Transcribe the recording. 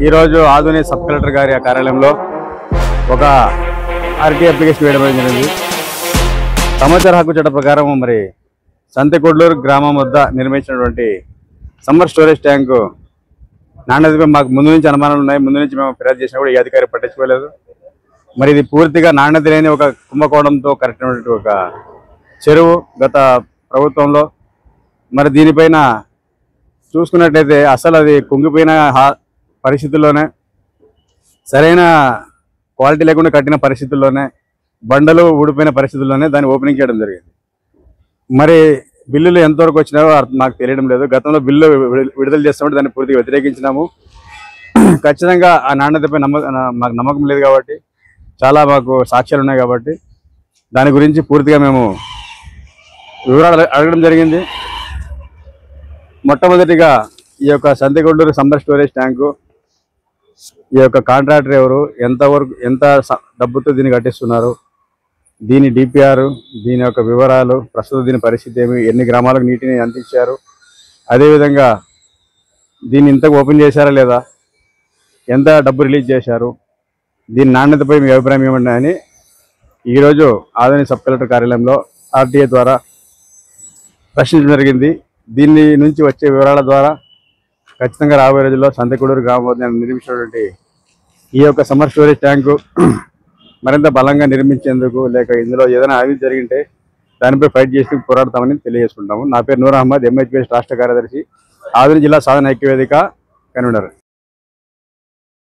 ఈరోజు ఆధునిక sub collector గారి కార్యాలయంలో ఒక ఆర్టీ అప్లికేషన్ వేయడం జరిగింది. సమాచార హక్కు చట్ట ప్రకారం మరి సంతెకొడ్లూరు గ్రామం వద్ద నిర్మించినటువంటి సమ్మర్ స్టోరేజ్ ట్యాంకు నాణ్యతపై మాకు ముందు నుంచి అనుమానాలు ఉన్నాయి. ముందు నుంచి మేము ఫిర్యాదు చేసినా కూడా ఈ అధికారి పట్టించుకోలేదు. మరి ఇది పూర్తిగా నాణ్యత లేని ఒక కుంభకోణంతో కట్టినటువంటి ఒక చెరువు గత ప్రభుత్వంలో. మరి దీనిపైన చూసుకున్నట్లయితే అసలు అది కుంగిపోయిన పరిస్థితుల్లోనే, సరైన క్వాలిటీ లేకుండా కట్టిన పరిస్థితుల్లోనే, బండలు ఊడిపోయిన పరిస్థితుల్లోనే దాన్ని ఓపెనింగ్ చేయడం జరిగింది. మరి బిల్లులు ఎంతవరకు వచ్చినాయో మాకు తెలియడం లేదు. గతంలో బిల్లు విడుదల చేస్తామంటే దాన్ని పూర్తిగా వ్యతిరేకించినాము. ఖచ్చితంగా ఆ నాణ్యతపై మాకు నమ్మకం లేదు కాబట్టి, చాలా మాకు సాక్ష్యాలు ఉన్నాయి కాబట్టి దాని గురించి పూర్తిగా మేము వివరాలు అడగడం జరిగింది. మొట్టమొదటిగా ఈ యొక్క సంతెకొడ్లూరు సమ్మర్ స్టోరేజ్ ట్యాంకు, ఈ యొక్క కాంట్రాక్టర్ ఎవరు, ఎంత డబ్బుతో దీన్ని కట్టిస్తున్నారు, దీని డిపిఆర్, దీని యొక్క వివరాలు, ప్రస్తుతం దీని పరిస్థితి ఏమి, ఎన్ని గ్రామాలకు నీటిని అందించారు, అదేవిధంగా దీన్ని ఇంతకు ఓపెన్ చేశారా లేదా, ఎంత డబ్బు రిలీజ్ చేశారు, దీని నాణ్యతపై మీ అభిప్రాయం ఏమన్నా అని ఈరోజు ఆధునిక సబ్ కలెక్టర్ కార్యాలయంలో ఆర్టీఏ ద్వారా ప్రశ్నించడం జరిగింది. దీని నుంచి వచ్చే వివరాల ద్వారా ఖచ్చితంగా రాబోయే రోజుల్లో సంతెకొడ్లూరు గ్రామం వద్ద నిర్మించినటువంటి ఈ యొక్క సమ్మర్ స్టోరేజ్ ట్యాంకు మరింత బలంగా నిర్మించేందుకు, లేక ఇందులో ఏదైనా అవినీతి జరిగింటే దానిపై ఫైట్ చేసి పోరాడతామని తెలియజేసుకుంటాము. నా పేరు నూర్ అహ్మద్, ఎంహెచ్పిఎస్ రాష్ట్ర కార్యదర్శి, ఆధునిక జిల్లా సాధన ఐక్యవేదిక కన్వీనర్.